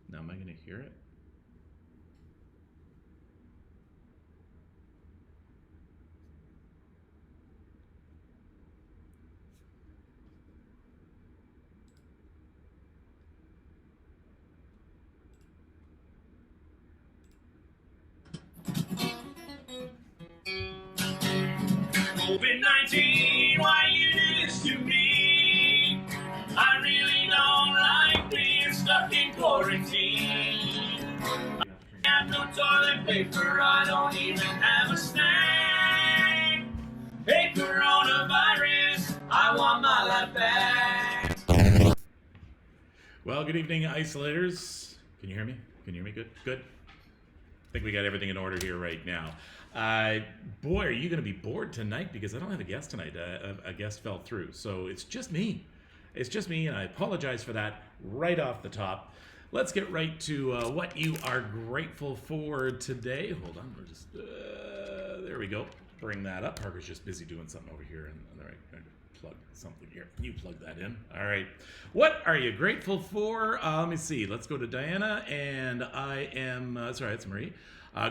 Now, am I going to hear it? COVID-19, why you do this to me? I really don't like being stuck in quarantine. I have no toilet paper, I don't even have a snack. Hey, coronavirus, I want my life back. Well, good evening, isolators. Can you hear me? Can you hear me? Good? Good? I think we got everything in order here right now. Boy, are you going to be bored tonight because I don't have a guest tonight. A guest fell through. So it's just me. It's just me, and I apologize for that right off the top. Let's get right to what you are grateful for today. Hold on. We're just, there we go. Bring that up. Parker's just busy doing something over here. And all right, I'm going to plug something here. You plug that in. All right. What are you grateful for? Let me see. Let's go to Diana, and I am, sorry, it's Marie.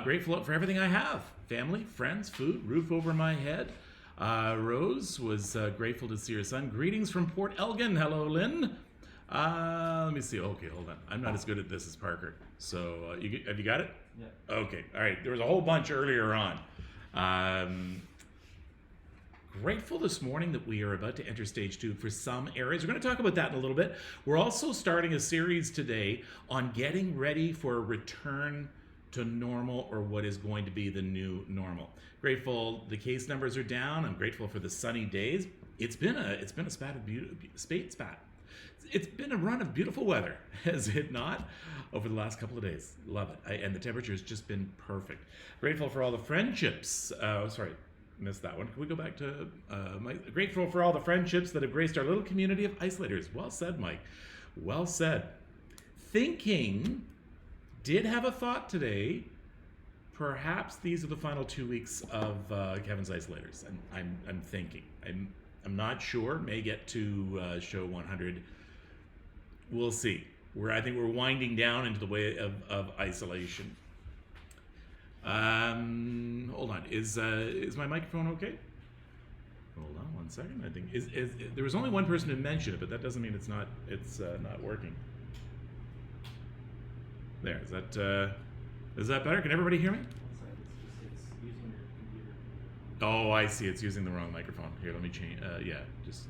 Grateful for everything I have. Family, friends, food, roof over my head. Rose was grateful to see her son. Greetings from Port Elgin. Hello, Lynn. Let me see. Okay, hold on. I'm not as good at this as Parker. So, have you got it? Yeah. Okay. All right. There was a whole bunch earlier on. Grateful this morning that we are about to enter stage 2 for some areas. We're going to talk about that in a little bit. We're also starting a series today on getting ready for a return to normal, or what is going to be the new normal. Grateful the case numbers are down. I'm grateful for the sunny days. It's been a spat of It's been a run of beautiful weather, has it not? Over the last couple of days. Love it. And the temperature has just been perfect. Grateful for all the friendships. Sorry, missed that one. Can we go back to grateful for all the friendships that have graced our little community of isolators. Well said, Mike. Well said. Thinking did have a thought today. Perhaps these are the final 2 weeks of Kevin's isolators. And I'm thinking. I'm not sure. May get to show 100. We'll see. I think we're winding down into the way of isolation. Hold on. Is my microphone okay? Hold on 1 second. I think there was only one person who mentioned it, but that doesn't mean it's not working. There. Is that better? Can everybody hear me? It's using your computer. Oh, I see. It's using the wrong microphone. Here, let me change. Yeah, just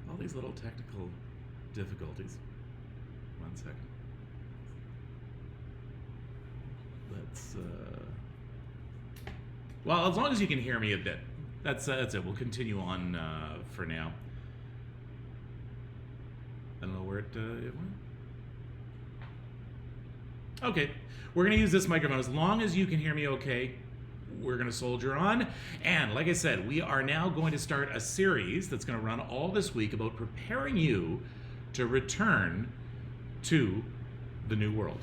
all these little technical difficulties. 1 second. Let's. Well, as long as you can hear me a bit, that's it. We'll continue on for now. I don't know where it went. Okay, we're going to use this microphone. As long as you can hear me okay, we're going to soldier on. And like I said, we are now going to start a series that's going to run all this week about preparing you to return to the new world.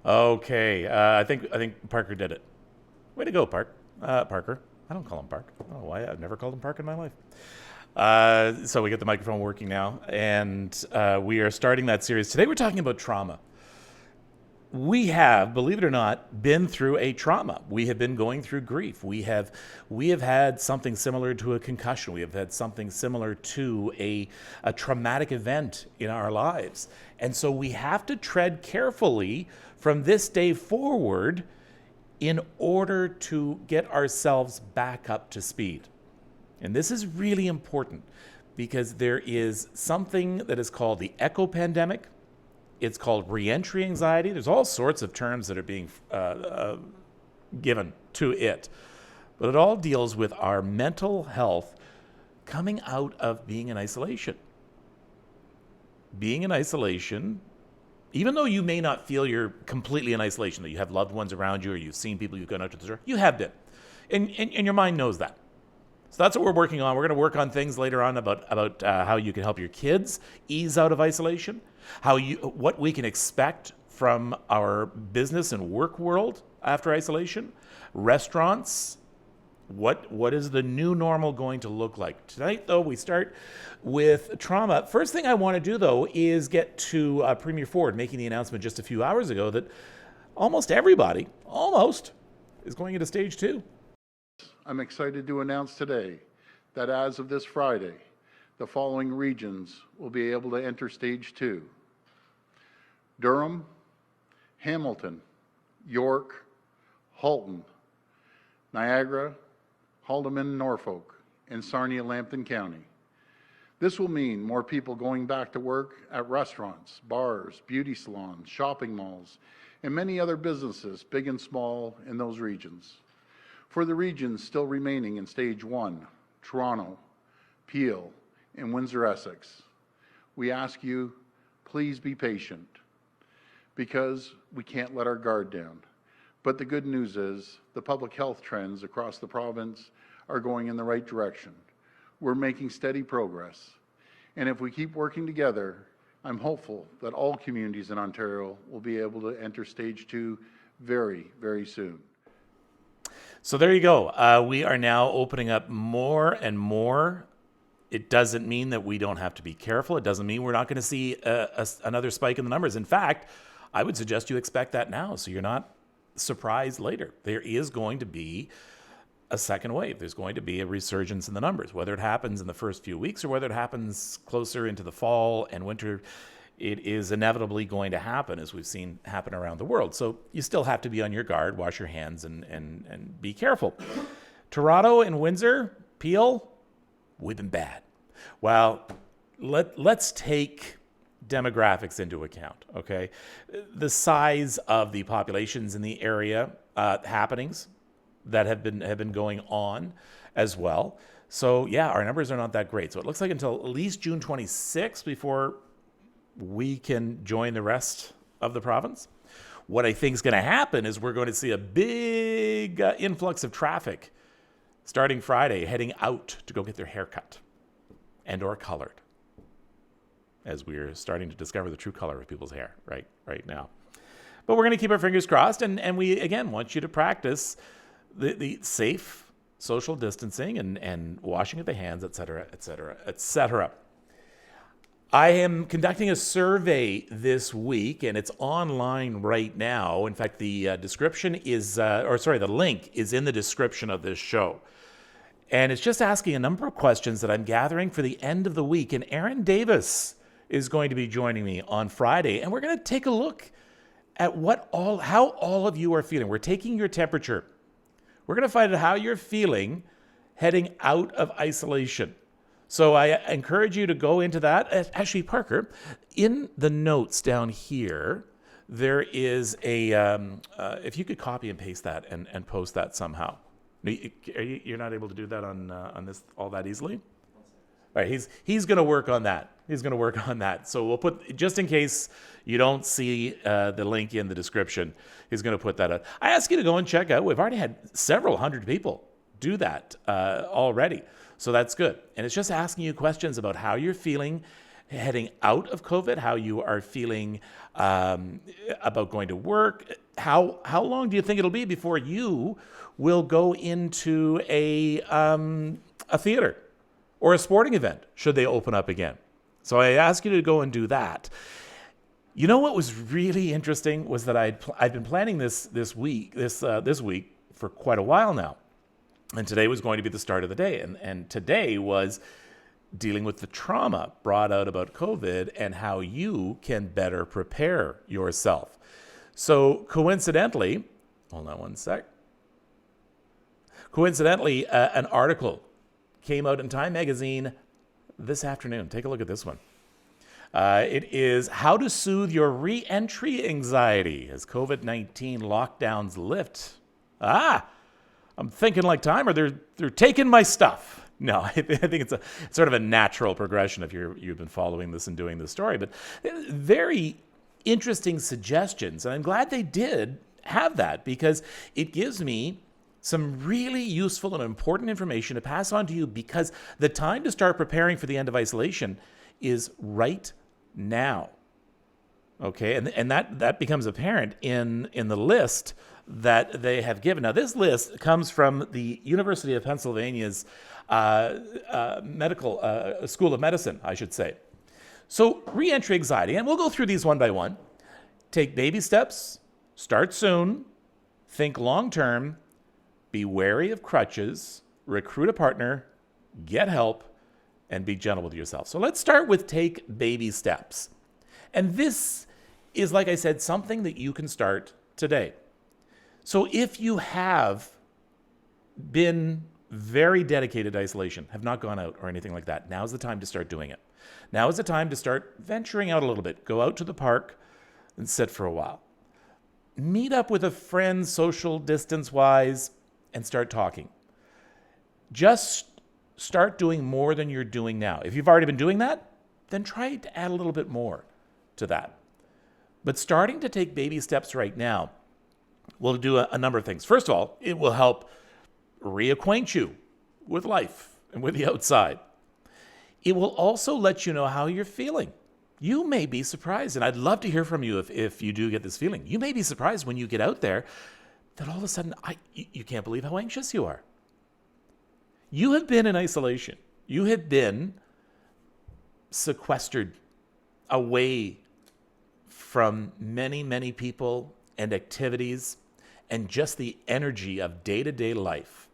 Okay, I think Parker did it. Way to go, Parker. I don't call him Park. I don't know why. I've never called him Park in my life. So we get the microphone working now, and we are starting that series. Today we're talking about trauma. We have, believe it or not, been through a trauma. We have been going through grief. We have had something similar to a concussion. We have had something similar to a traumatic event in our lives. And so we have to tread carefully from this day forward in order to get ourselves back up to speed. And this is really important because there is something that is called the echo pandemic. It's called reentry anxiety. There's all sorts of terms that are being given to it. But it all deals with our mental health coming out of being in isolation. Being in isolation, even though you may not feel you're completely in isolation, that you have loved ones around you or you've seen people you've gone out to the store, you have been. And your mind knows that. So that's what we're working on. We're going to work on things later on about how you can help your kids ease out of isolation, what we can expect from our business and work world after isolation, restaurants. What is the new normal going to look like? Tonight, though, we start with trauma. First thing I want to do, though, is get to Premier Ford making the announcement just a few hours ago that almost everybody, is going into stage 2. I'm excited to announce today that as of this Friday, the following regions will be able to enter stage 2. Durham, Hamilton, York, Halton, Niagara, Haldimand, Norfolk, and Sarnia-Lambton County. This will mean more people going back to work at restaurants, bars, beauty salons, shopping malls, and many other businesses, big and small, in those regions. For the regions still remaining in stage 1, Toronto, Peel, and Windsor-Essex, we ask you, please be patient, because we can't let our guard down. But the good news is the public health trends across the province are going in the right direction. We're making steady progress. And if we keep working together, I'm hopeful that all communities in Ontario will be able to enter stage 2 very, very soon. So there you go. We are now opening up more and more. It doesn't mean that we don't have to be careful. It doesn't mean we're not going to see another spike in the numbers. In fact, I would suggest you expect that now so you're not surprised later. There is going to be a second wave. There's going to be a resurgence in the numbers, whether it happens in the first few weeks or whether it happens closer into the fall and winter. It is inevitably going to happen, as we've seen happen around the world. So you still have to be on your guard, wash your hands, and be careful. Toronto and Windsor, Peel, we've been bad. Well, let's take demographics into account, okay? The size of the populations in the area, happenings that have been going on as well. So yeah, our numbers are not that great. So it looks like until at least June 26th before we can join the rest of the province. What I think is going to happen is we're going to see a big influx of traffic starting Friday heading out to go get their hair cut and or colored, as we're starting to discover the true color of people's hair right now. But we're going to keep our fingers crossed, and we, again, want you to practice the safe social distancing and washing of the hands, et cetera, et cetera, et cetera. I am conducting a survey this week, and it's online right now. In fact, the description is, the link is in the description of this show. And it's just asking a number of questions that I'm gathering for the end of the week. And Aaron Davis is going to be joining me on Friday, and we're going to take a look at how all of you are feeling. We're taking your temperature. We're going to find out how you're feeling heading out of isolation. So I encourage you to go into that. Actually, Parker, in the notes down here, there is if you could copy and paste that and post that somehow. You're not able to do that on this all that easily? All right, he's going to work on that. He's going to work on that. So we'll put, just in case you don't see the link in the description, he's going to put that out. I ask you to go and check out. We've already had several hundred people do that already. So that's good. And it's just asking you questions about how you're feeling heading out of COVID, how you are feeling about going to work. How long do you think it'll be before you will go into a theater or a sporting event, should they open up again? So I ask you to go and do that. You know what was really interesting was that I've been planning this week for quite a while now. And today was going to be the start of the day. And today was dealing with the trauma brought out about COVID and how you can better prepare yourself. So coincidentally, hold on one sec. Coincidentally, an article came out in Time magazine this afternoon. Take a look at this one. It is How to Soothe Your Re-Entry Anxiety as COVID-19 Lockdowns Lift. I'm thinking like time, or they're taking my stuff. No, I think it's a sort of a natural progression if you've been following this and doing this story. But very interesting suggestions, and I'm glad they did have that because it gives me some really useful and important information to pass on to you, because the time to start preparing for the end of isolation is right now. Okay, and that becomes apparent in the list that they have given. Now, this list comes from the University of Pennsylvania's medical School of Medicine, I should say. So, re-entry anxiety, and we'll go through these one by one. Take baby steps, start soon, think long-term, be wary of crutches, recruit a partner, get help, and be gentle with yourself. So let's start with take baby steps. And this is, like I said, something that you can start today. So if you have been very dedicated to isolation, have not gone out or anything like that, now's the time to start doing it. Now is the time to start venturing out a little bit. Go out to the park and sit for a while. Meet up with a friend, social distance-wise, and start talking. Just start doing more than you're doing now. If you've already been doing that, then try to add a little bit more to that. But starting to take baby steps right now will do a number of things. First of all, it will help reacquaint you with life and with the outside. It will also let you know how you're feeling. You may be surprised, and I'd love to hear from you if you do get this feeling. You may be surprised when you get out there that all of a sudden you can't believe how anxious you are. You have been in isolation. You have been sequestered away from many, many people and activities and just the energy of day-to-day life.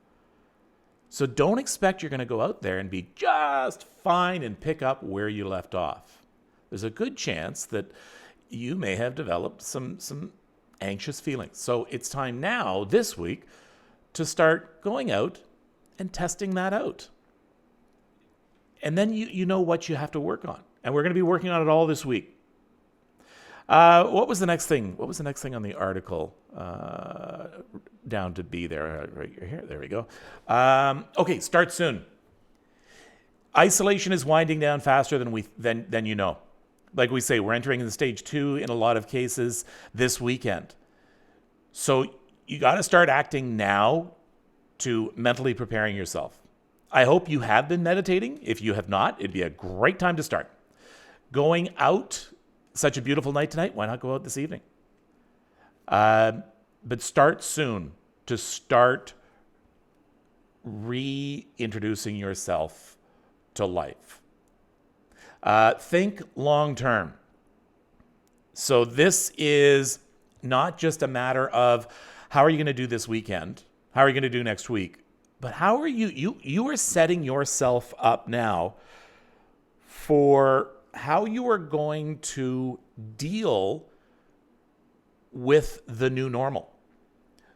So don't expect you're going to go out there and be just fine and pick up where you left off. There's a good chance that you may have developed some anxious feelings. So it's time now, this week, to start going out and testing that out. And then you know what you have to work on. And we're going to be working on it all this week. What was the next thing? What was the next thing on the article? Down to B there, right here. There we go. Okay, start soon. Isolation is winding down faster than you know. Like we say, we're entering in stage 2 in a lot of cases this weekend. So you got to start acting now to mentally preparing yourself. I hope you have been meditating. If you have not, it'd be a great time to start. Going out, such a beautiful night tonight, why not go out this evening? But start soon to start reintroducing yourself to life. Think long term. So this is not just a matter of how are you going to do this weekend? How are you going to do next week? But how are you are setting yourself up now for how you are going to deal with the new normal.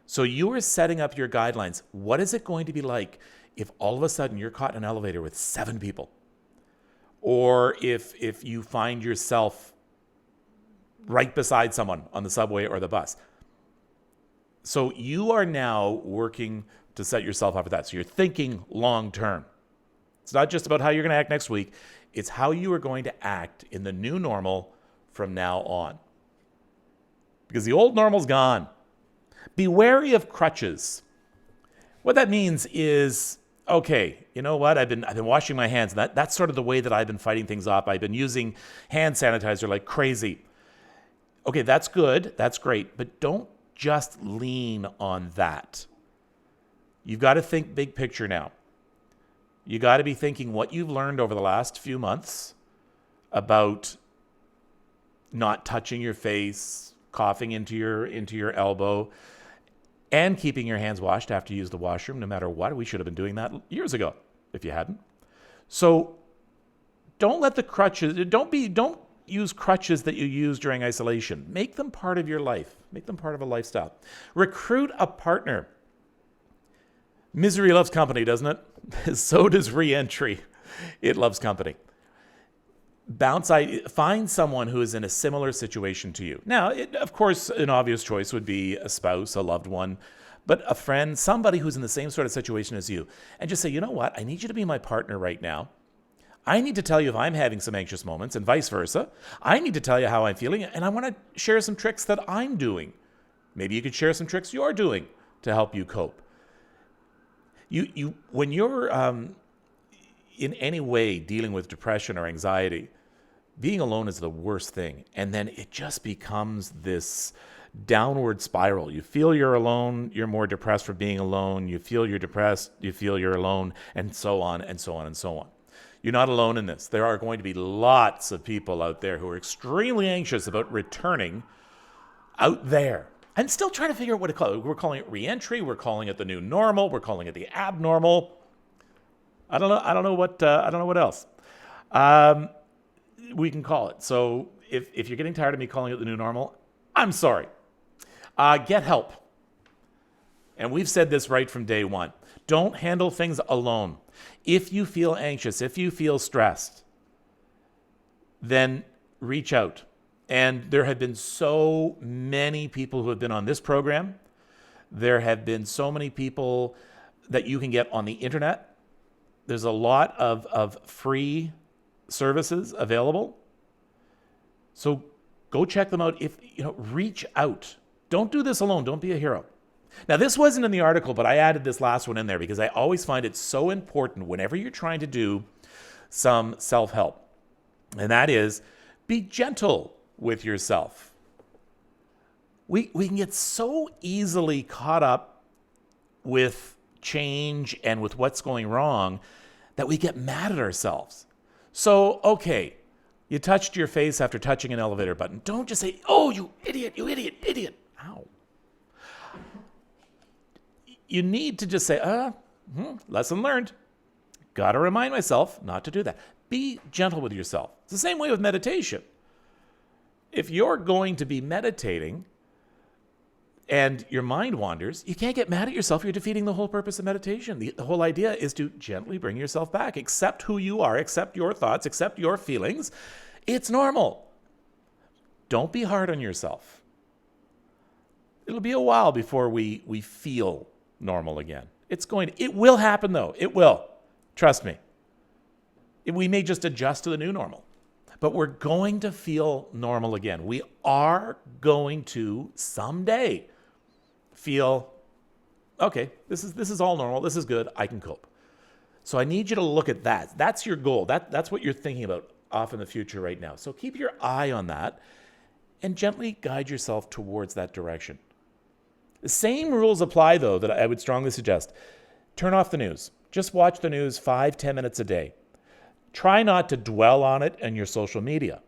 So you are setting up your guidelines. What is it going to be like if all of a sudden you're caught in an elevator with 7 people? Or if you find yourself right beside someone on the subway or the bus. So you are now working to set yourself up for that. So you're thinking long term. It's not just about how you're going to act next week. It's how you are going to act in the new normal from now on. Because the old normal's gone. Be wary of crutches. What that means is, okay, you know what? I've been washing my hands. That's sort of the way that I've been fighting things off. I've been using hand sanitizer like crazy. Okay, that's good. That's great. But don't just lean on that. You've got to think big picture now. You got to be thinking what you've learned over the last few months about not touching your face, coughing into your elbow, and keeping your hands washed after you use the washroom, no matter what. We should have been doing that years ago if you hadn't. So don't let the crutches, don't use crutches that you use during isolation. Make them part of your life. Make them part of a lifestyle. Recruit a partner. Misery loves company, doesn't it? So does re-entry. It loves company. Find someone who is in a similar situation to you. Now, of course, an obvious choice would be a spouse, a loved one, but a friend, somebody who's in the same sort of situation as you. And just say, you know what? I need you to be my partner right now. I need to tell you if I'm having some anxious moments and vice versa. I need to tell you how I'm feeling, and I want to share some tricks that I'm doing. Maybe you could share some tricks you're doing to help you cope. You when you're in any way dealing with depression or anxiety, being alone is the worst thing. And then it just becomes this downward spiral. You feel you're alone, you're more depressed for being alone. You feel you're depressed, you feel you're alone, and so on and so on and so on. You're not alone in this. There are going to be lots of people out there who are extremely anxious about returning out there. I'm still trying to figure out what to call it. We're calling it re-entry. We're calling it the new normal. We're calling it the abnormal. I don't know what else we can call it. So if you're getting tired of me calling it the new normal, I'm sorry. Get help. And we've said this right from day one. Don't handle things alone. If you feel anxious, if you feel stressed, then reach out. And there have been so many people who have been on this program. There have been so many people that you can get on the internet. There's a lot of free services available. So go check them out. Reach out. Don't do this alone. Don't be a hero. Now, this wasn't in the article, but I added this last one in there because I always find it so important whenever you're trying to do some self-help. And that is, be gentle with yourself. We can get so easily caught up with change and with what's going wrong that we get mad at ourselves. So, okay, you touched your face after touching an elevator button. Don't just say, "Oh, you idiot, you idiot, idiot." Ow. You need to just say, lesson learned. Got to remind myself not to do that. Be gentle with yourself. It's the same way with meditation. If you're going to be meditating and your mind wanders, you can't get mad at yourself. You're defeating the whole purpose of meditation. The whole idea is to gently bring yourself back. Accept who you are. Accept your thoughts. Accept your feelings. It's normal. Don't be hard on yourself. It'll be a while before we feel normal again. It will happen though. It will. Trust me. We may just adjust to the new normal, but we're going to feel normal again. We are going to someday feel, okay, this is all normal. This is good. I can cope. So I need you to look at that. That's your goal. That's what you're thinking about off in the future right now. So keep your eye on that and gently guide yourself towards that direction. The same rules apply, though, that I would strongly suggest. Turn off the news. Just watch the news 5-10 minutes a day. Try not to dwell on it in your social media.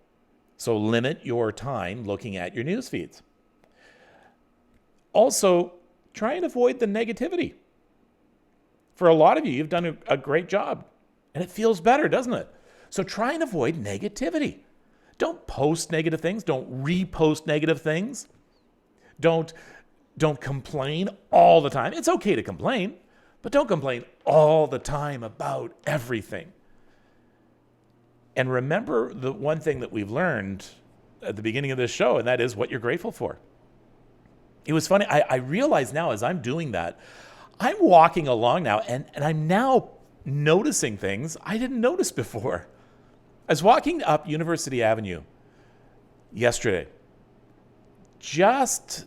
So limit your time looking at your news feeds. Also, try and avoid the negativity. For a lot of you, you've done a great job, and it feels better, doesn't it? So try and avoid negativity. Don't post negative things. Don't repost negative things. Don't complain all the time. It's okay to complain, but don't complain all the time about everything. And remember the one thing that we've learned at the beginning of this show, and that is what you're grateful for. It was funny. I realize now as I'm doing that, I'm walking along now, and I'm now noticing things I didn't notice before. I was walking up University Avenue yesterday, just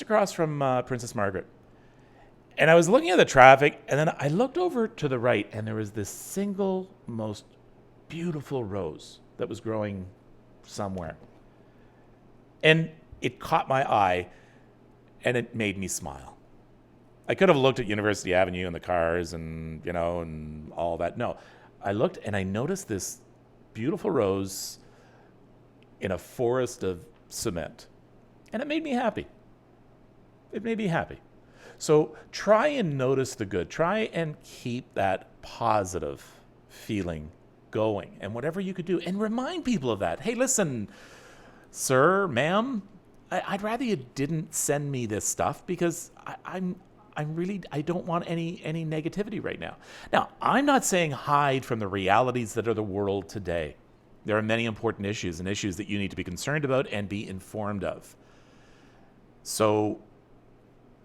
across from Princess Margaret. And I was looking at the traffic, and then I looked over to the right, and there was this single most beautiful rose that was growing somewhere. And it caught my eye, and it made me smile. I could have looked at University Avenue and the cars and all that. No, I looked, and I noticed this beautiful rose in a forest of cement. And it made me happy. It made me happy. So try and notice the good. Try and keep that positive feeling going. And whatever you could do. And remind people of that. Hey, listen, sir, ma'am, I'd rather you didn't send me this stuff because I don't want any negativity right now. Now, I'm not saying hide from the realities that are the world today. There are many important issues and issues that you need to be concerned about and be informed of. So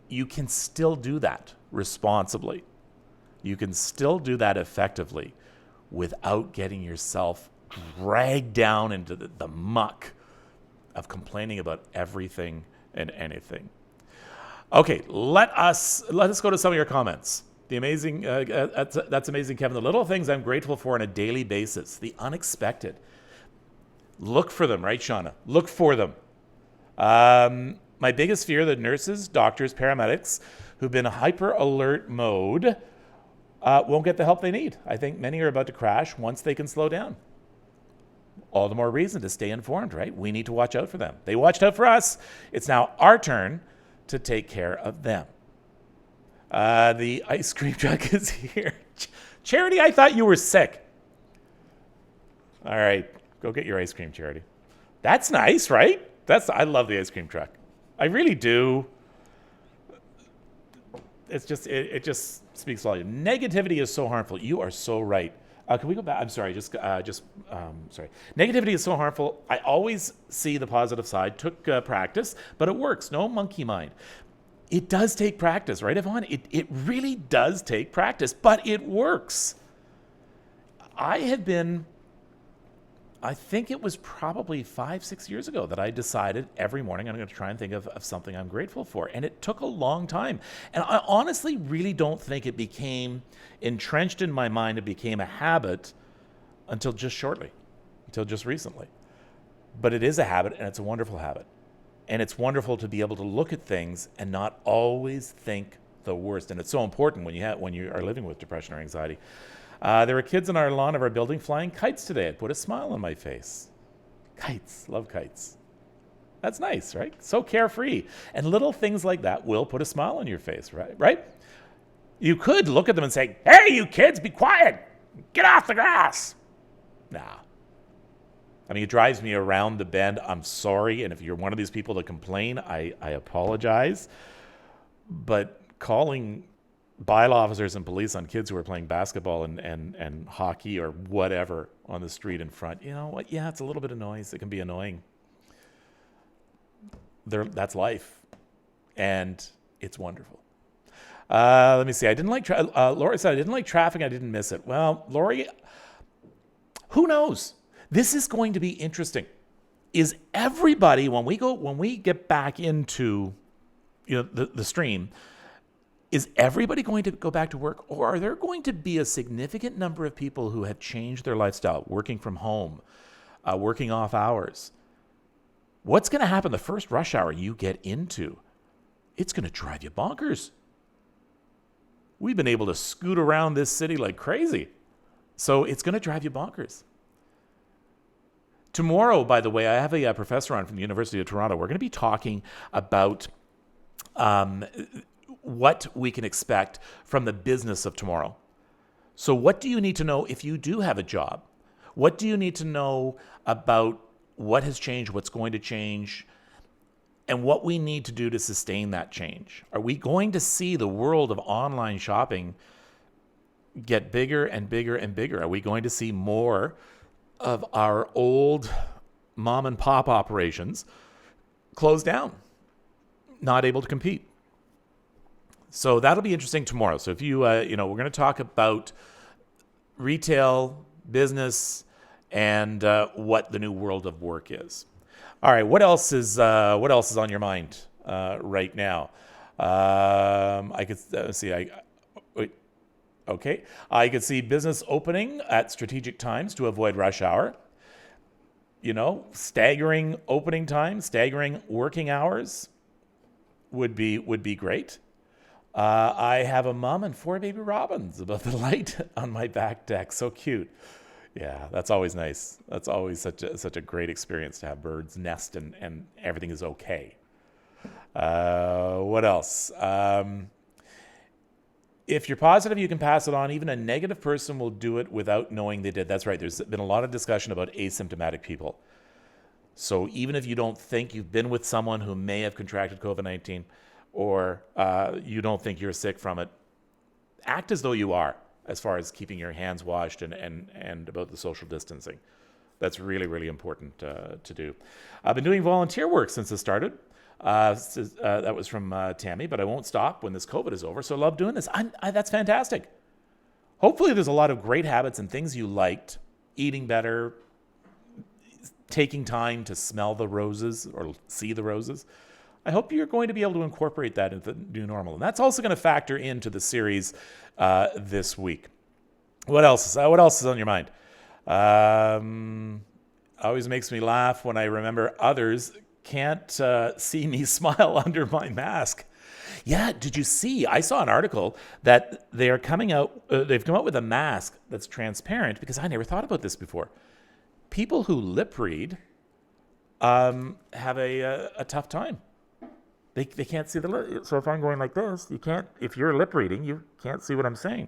you can still do that responsibly. You can still do that effectively without getting yourself dragged down into the muck of complaining about everything and anything. Okay, let us go to some of your comments. That's amazing, Kevin. The little things I'm grateful for on a daily basis, the unexpected. Look for them, right, Shauna? Look for them. My biggest fear, the nurses, doctors, paramedics who've been hyper alert mode won't get the help they need. I think many are about to crash once they can slow down. All the more reason to stay informed, right? We need to watch out for them. They watched out for us. It's now our turn to take care of them. The ice cream truck is here. Charity, I thought you were sick. All right, go get your ice cream, Charity. That's nice, right? I love the ice cream truck. I really do. It's just it just speaks volume. Negativity is so harmful. You are so right. Can we go back? I'm sorry. Sorry. Negativity is so harmful. I always see the positive side. Took practice, but it works. No monkey mind. It does take practice, right, Yvonne? It really does take practice, but it works. I think it was probably 5-6 years ago that I decided every morning I'm going to try and think of something I'm grateful for. And it took a long time. And I honestly really don't think it became entrenched in my mind. It became a habit until just recently. But it is a habit, and it's a wonderful habit. And it's wonderful to be able to look at things and not always think the worst. And it's so important when you are living with depression or anxiety. There were kids on our lawn of our building flying kites today. It put a smile on my face. Kites. Love kites. That's nice, right? So carefree. And little things like that will put a smile on your face, right? You could look at them and say, hey, you kids, be quiet. Get off the grass. Nah. I mean, it drives me around the bend. I'm sorry. And if you're one of these people that complain, I apologize. But calling bylaw officers and police on kids who are playing basketball and hockey or whatever on the street in front, you know what? Yeah, it's a little bit of noise. It can be annoying. That's life. And it's wonderful. Let me see. Lori said, I didn't like traffic. I didn't miss it. Well, Lori, who knows? This is going to be interesting. Is everybody, when we get back into the stream, is everybody going to go back to work, or are there going to be a significant number of people who have changed their lifestyle, working from home, working off hours? What's going to happen the first rush hour you get into? It's going to drive you bonkers. We've been able to scoot around this city like crazy. So it's going to drive you bonkers. Tomorrow, by the way, I have a professor on from the University of Toronto. We're going to be talking about what we can expect from the business of tomorrow. So what do you need to know if you do have a job? What do you need to know about what has changed, what's going to change, and what we need to do to sustain that change? Are we going to see the world of online shopping get bigger and bigger and bigger? Are we going to see more of our old mom and pop operations close down, not able to compete? So that'll be interesting tomorrow. So if we're going to talk about retail, business, and what the new world of work is. All right, what else is on your mind right now? I could see. Okay, I could see business opening at strategic times to avoid rush hour. Staggering opening times, staggering working hours would be great. I have a mom and 4 baby robins above the light on my back deck. So cute. Yeah, that's always nice. That's always such a great experience to have birds nest and everything is okay. What else? If you're positive, you can pass it on. Even a negative person will do it without knowing they did. That's right. There's been a lot of discussion about asymptomatic people. So even if you don't think you've been with someone who may have contracted COVID-19 or you don't think you're sick from it, act as though you are, as far as keeping your hands washed and about the social distancing. That's really, really important to do. I've been doing volunteer work since it started. That was from Tammy, but I won't stop when this COVID is over. So I love doing this. That's fantastic. Hopefully there's a lot of great habits and things you liked. Eating better, taking time to smell the roses or see the roses. I hope you're going to be able to incorporate that into the new normal. And that's also going to factor into the series this week. What else is on your mind? Always makes me laugh when I remember others can't see me smile under my mask. Yeah, did you see? I saw an article that they are coming out. They've come out with a mask that's transparent, because I never thought about this before. People who lip read have a tough time. They can't see the lip. So if I'm going like this, you can't. If you're lip reading, you can't see what I'm saying.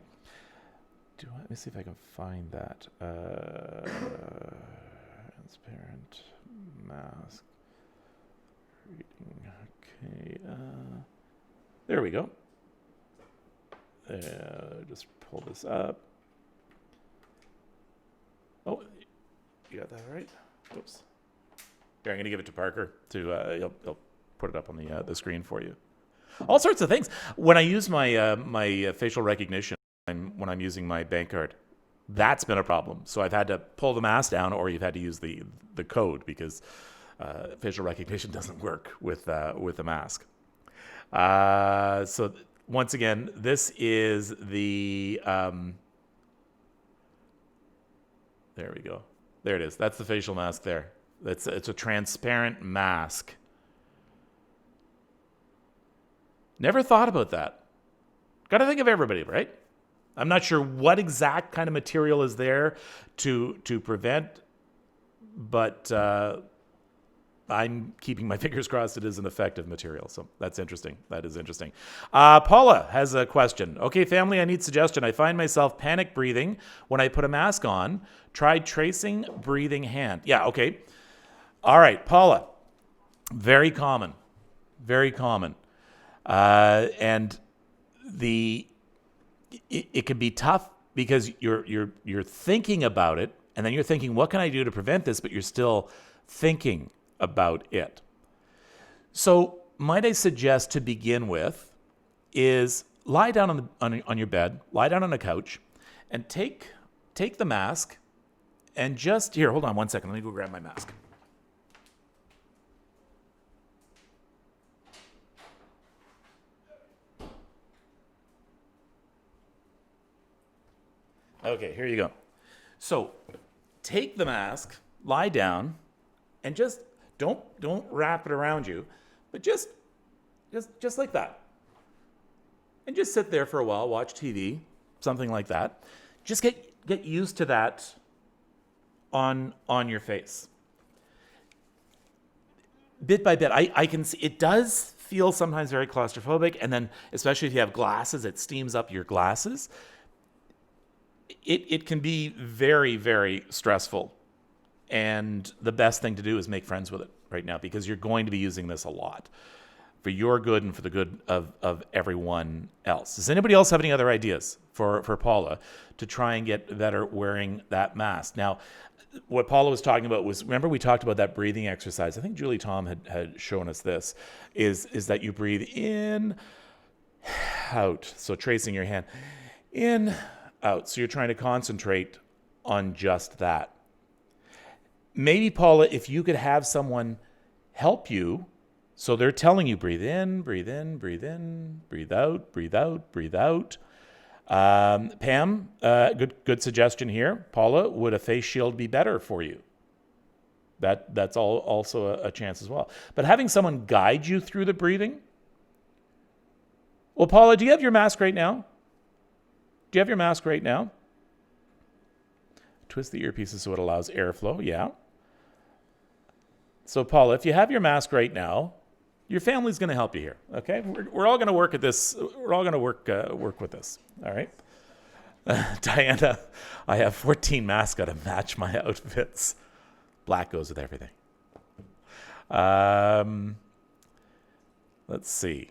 Let me see if I can find that. Transparent mask reading. Okay. There we go. Just pull this up. Oh, you got that right? Oops. Here, I'm going to give it to Parker to he'll put it up on the screen for you. All sorts of things. When I use my facial recognition, when I'm using my bank card, that's been a problem. So I've had to pull the mask down, or you've had to use the code, because facial recognition doesn't work with the mask. So once again, this is the there we go. There it is. That's the facial mask there. It's a transparent mask. Never thought about that. Got to think of everybody, right? I'm not sure what exact kind of material is there to prevent, but I'm keeping my fingers crossed it is an effective material. So that's interesting. That is interesting. Paula has a question. Okay, family, I need suggestion. I find myself panic breathing when I put a mask on. Tried tracing breathing hand. Yeah, okay. All right, Paula. Very common. Very common. And it can be tough, because you're thinking about it, and then you're thinking, what can I do to prevent this? But you're still thinking about it. So might I suggest, to begin with, is lie down on your bed, lie down on a couch, and take the mask, and just here. Hold on one second. Let me go grab my mask. Okay, here you go. So take the mask, lie down, and just don't wrap it around you, but just like that. And just sit there for a while, watch TV, something like that. Just get used to that on your face. Bit by bit, I can see it does feel sometimes very claustrophobic, and then especially if you have glasses, it steams up your glasses. It can be very, very stressful. And the best thing to do is make friends with it right now, because you're going to be using this a lot for your good and for the good of everyone else. Does anybody else have any other ideas for Paula to try and get better wearing that mask? Now, what Paula was talking about was, remember we talked about that breathing exercise. I think Julie Tom had shown us this, is that you breathe in, out. So tracing your hand, in, out. So you're trying to concentrate on just that. Maybe, Paula, if you could have someone help you, so they're telling you, breathe in, breathe in, breathe in, breathe out, breathe out, breathe out. Pam, good suggestion here. Paula, would a face shield be better for you? That's also a chance as well. But having someone guide you through the breathing. Well, Paula, do you have your mask right now? Do you have your mask right now? Twist the earpieces so it allows airflow. Yeah. So, Paula, if you have your mask right now, your family's going to help you here. Okay, we're all going to work at this. We're all going to work with this. All right. Diana, I have 14 masks to match my outfits. Black goes with everything. Let's see.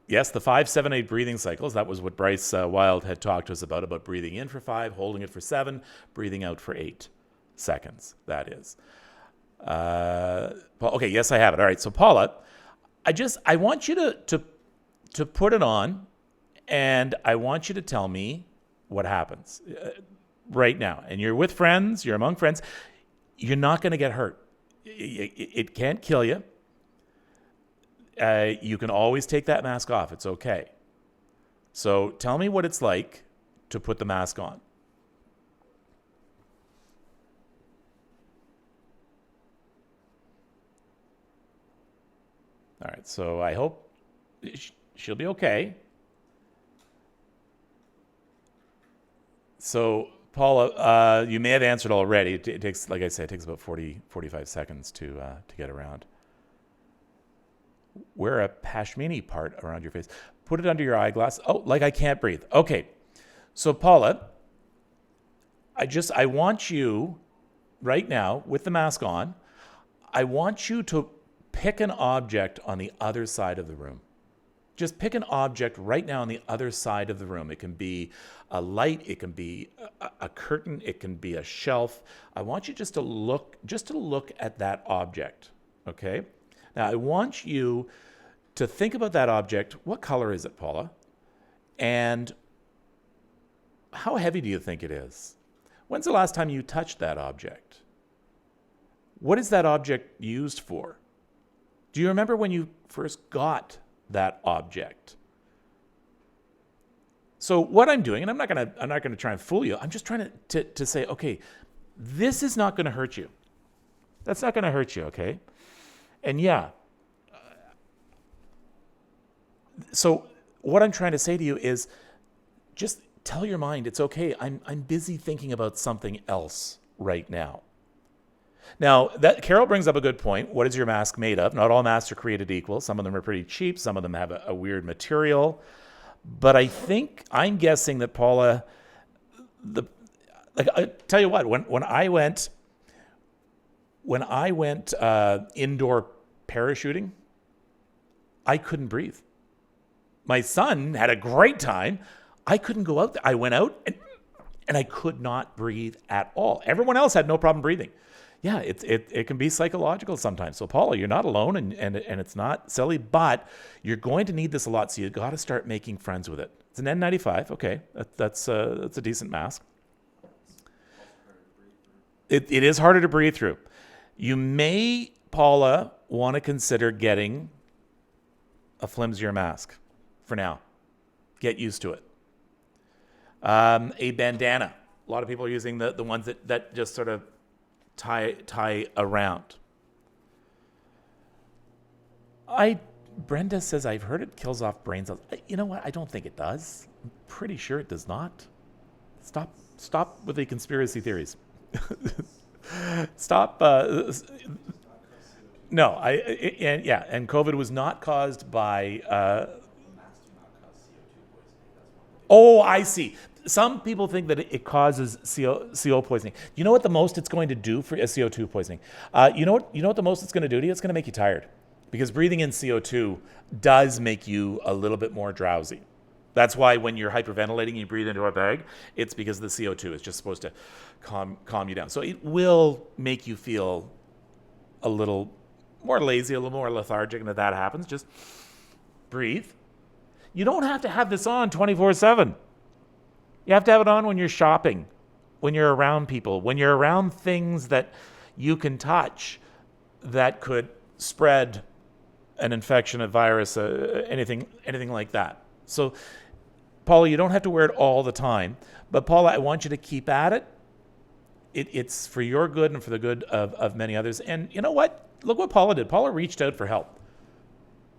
Yes, the 5, 7, 8 breathing cycles. That was what Bryce Wild had talked to us about breathing in for 5, holding it for 7, breathing out for 8 seconds. That is. Okay, yes, I have it. All right, so Paula, I want you to put it on, and I want you to tell me what happens right now. And you're with friends, you're among friends. You're not going to get hurt. It can't kill you. you can always take that mask off. It's okay. So tell me what it's like to put the mask on. All right, so I hope she'll be okay. So, Paula, you may have answered already. It takes, like I said, it takes about 45 seconds to get around. Wear a pashmini part around your face. Put it under your eyeglass. Oh, like I can't breathe. Okay. So, Paula, I want you right now with the mask on, I want you to pick an object on the other side of the room. Just pick an object right now on the other side of the room. It can be a light, it can be a curtain, it can be a shelf. I want you just to look at that object, okay? Now, I want you to think about that object. What color is it, Paula? And how heavy do you think it is? When's the last time you touched that object? What is that object used for? Do you remember when you first got that object? So what I'm doing, and I'm not gonna try and fool you. I'm just trying to say, okay, this is not going to hurt you. That's not going to hurt you, okay? And yeah. So what I'm trying to say to you is, just tell your mind it's okay. I'm busy thinking about something else right now. Now, that Carol brings up a good point. What is your mask made of? Not all masks are created equal. Some of them are pretty cheap. Some of them have a weird material. But I'm guessing that Paula, I tell you what, when I went indoor parachuting, I couldn't breathe. My son had a great time. I couldn't go out there. I went out and I could not breathe at all. Everyone else had no problem breathing. Yeah, it can be psychological sometimes. So Paula, you're not alone, and it's not silly, but you're going to need this a lot. So you got to start making friends with it. It's an N95. Okay, that's a decent mask. It is harder to breathe through. You may, Paula, want to consider getting a flimsier mask for now. Get used to it. A bandana. A lot of people are using the ones that just sort of tie around. Brenda says, I've heard it kills off brain cells. You know what? I don't think it does. I'm pretty sure it does not. Stop with the conspiracy theories. Stop. No, and COVID was not caused by. Oh, I see. Some people think that it causes CO poisoning. You know what the most it's going to do for CO2 poisoning? You know what the most it's going to do to you? It's going to make you tired. Because breathing in CO2 does make you a little bit more drowsy. That's why when you're hyperventilating and you breathe into a bag, it's because the CO2 is just supposed to calm you down. So it will make you feel a little more lazy, a little more lethargic, and if that happens, just breathe. You don't have to have this on 24/7. You have to have it on when you're shopping, when you're around people, when you're around things that you can touch that could spread an infection, a virus, anything like that. So, Paula, you don't have to wear it all the time. But, Paula, I want you to keep at it. It's for your good and for the good of many others. And you know what? Look what Paula did. Paula reached out for help.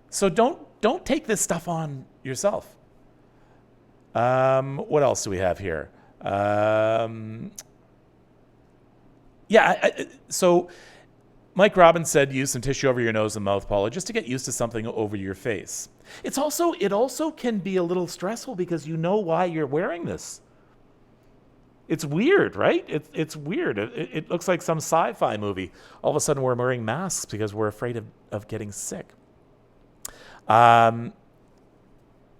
So don't take this stuff on yourself. What else do we have here? So Mike Robbins said use some tissue over your nose and mouth, Paula, just to get used to something over your face. It also can be a little stressful because you know why you're wearing this. It's weird, right? It's weird. It looks like some sci-fi movie. All of a sudden we're wearing masks because we're afraid of getting sick.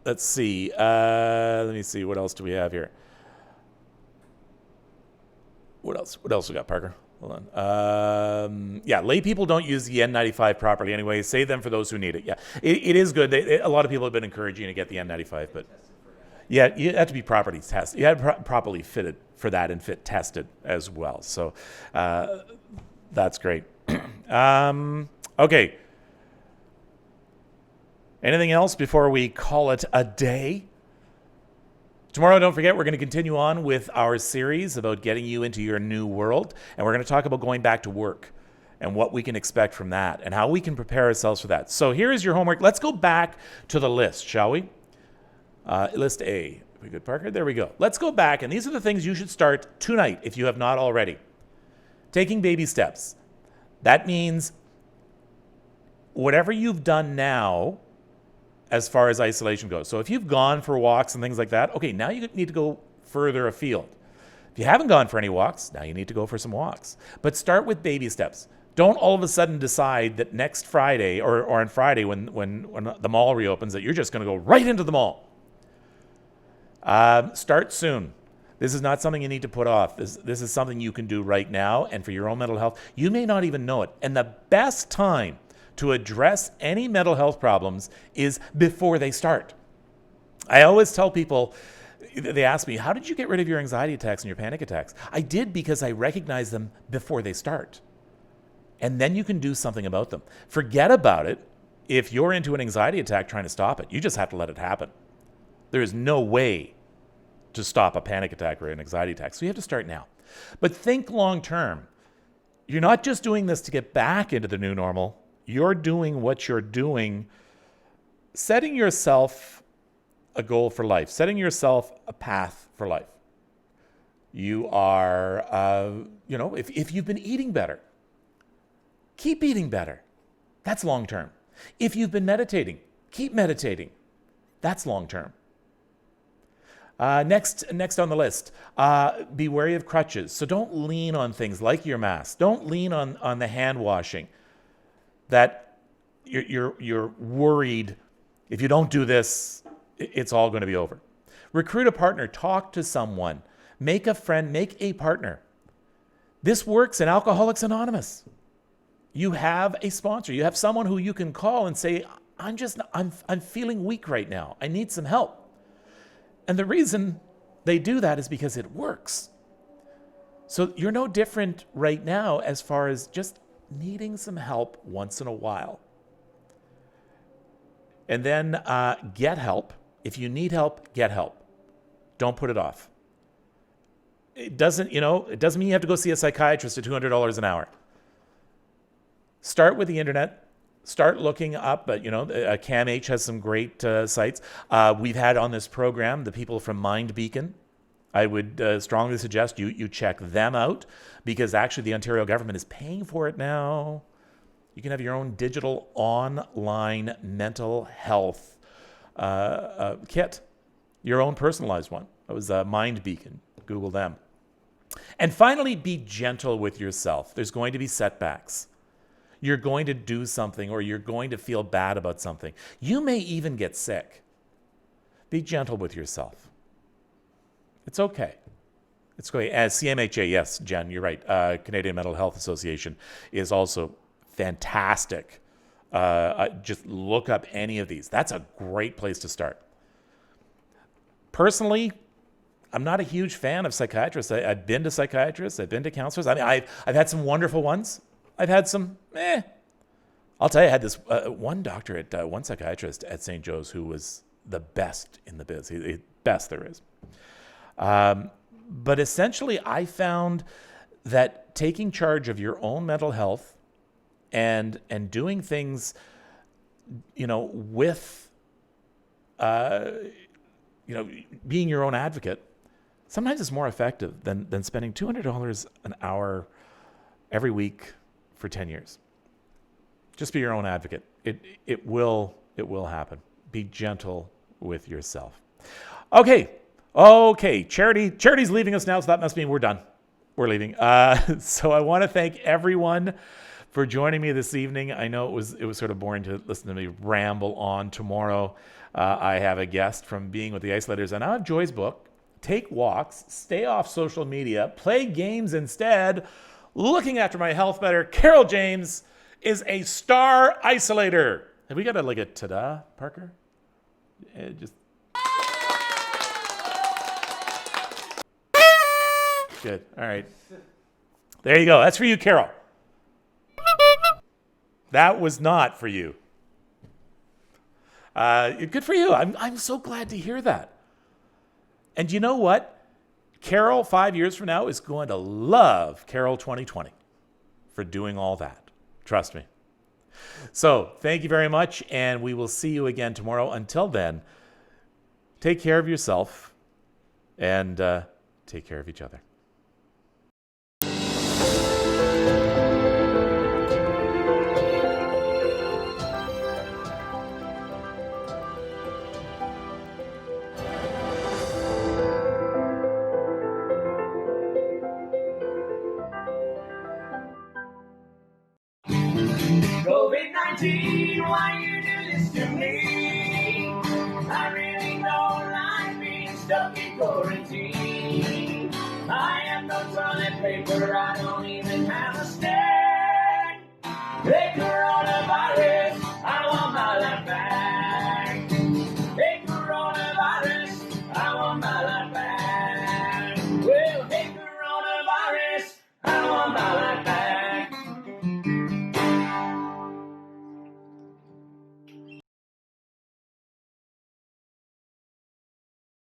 Let's see. Let me see. What else do we have here? What else we got, Parker? Hold on. Lay people don't use the N95 properly anyway. Save them for those who need it. Yeah, it is good. A lot of people have been encouraging you to get the N95, but yeah, you have to be properly tested. You have to properly fitted for that and fit tested as well. So that's great. Okay. Anything else before we call it a day? Tomorrow, don't forget, we're going to continue on with our series about getting you into your new world. And we're going to talk about going back to work and what we can expect from that and how we can prepare ourselves for that. So here is your homework. Let's go back to the list, shall we? List A. We good, Parker? There we go. Let's go back. And these are the things you should start tonight if you have not already. Taking baby steps. That means whatever you've done now as far as isolation goes. So if you've gone for walks and things like that, okay, now you need to go further afield. If you haven't gone for any walks, now you need to go for some walks. But start with baby steps. Don't all of a sudden decide that next Friday or on Friday when the mall reopens that you're just going to go right into the mall. Start soon. This is not something you need to put off. This is something you can do right now, and for your own mental health. You may not even know it. And the best time to address any mental health problems is before they start. I always tell people, they ask me, how did you get rid of your anxiety attacks and your panic attacks? I did because I recognize them before they start. And then you can do something about them. Forget about it if you're into an anxiety attack trying to stop it. You just have to let it happen. There is no way to stop a panic attack or an anxiety attack. So you have to start now. But think long term. You're not just doing this to get back into the new normal. You're doing what you're doing, setting yourself a goal for life, setting yourself a path for life. You are, if you've been eating better, keep eating better. That's long term. If you've been meditating, keep meditating. That's long term. Next on the list, be wary of crutches. So don't lean on things like your mask. Don't lean on the hand washing. That you're worried if you don't do this, it's all going to be over. Recruit a partner. Talk to someone. Make a friend. Make a partner. This works in Alcoholics Anonymous. You have a sponsor. You have someone who you can call and say, I'm feeling weak right now. I need some help. And the reason they do that is because it works. So you're no different right now as far as just needing some help once in a while. And then get help. If you need help, get help. Don't put it off. It doesn't mean you have to go see a psychiatrist at $200 an hour. Start with the internet. Start looking up, CAMH has some great sites. We've had on this program the people from Mind Beacon. I would strongly suggest you check them out because actually the Ontario government is paying for it now. You can have your own digital online mental health kit, your own personalized one. It was Mind Beacon. Google them. And finally, be gentle with yourself. There's going to be setbacks. You're going to do something or you're going to feel bad about something. You may even get sick. Be gentle with yourself. It's okay. It's okay. As CMHA, yes, Jen, you're right. Canadian Mental Health Association is also fantastic. Just look up any of these. That's a great place to start. Personally, I'm not a huge fan of psychiatrists. I've been to psychiatrists. I've been to counselors. I mean, I've had some wonderful ones. I've had some, I'll tell you, I had this one doctor one psychiatrist at St. Joe's who was the best in the biz, the best there is. But essentially, I found that taking charge of your own mental health and doing things, with, being your own advocate, sometimes it's more effective than spending $200 an hour every week for 10 years. Just be your own advocate. It will happen. Be gentle with yourself. Okay. Charity's leaving us now, so that must mean we're done. We're leaving. So I want to thank everyone for joining me this evening. I know it was sort of boring to listen to me ramble on. Tomorrow, I have a guest from Being with the Isolators, and I have Joy's book. Take walks, stay off social media, play games instead. Looking after my health better. Carol James is a star isolator. Have we got a ta-da, Parker? Just good. All right. There you go. That's for you, Carol. That was not for you. Good for you. I'm so glad to hear that. And you know what? Carol, 5 years from now, is going to love Carol 2020 for doing all that. Trust me. So thank you very much, and we will see you again tomorrow. Until then, take care of yourself and take care of each other. COVID-19, why you do this to me? I really don't like being stuck in quarantine. I have no toilet paper, I don't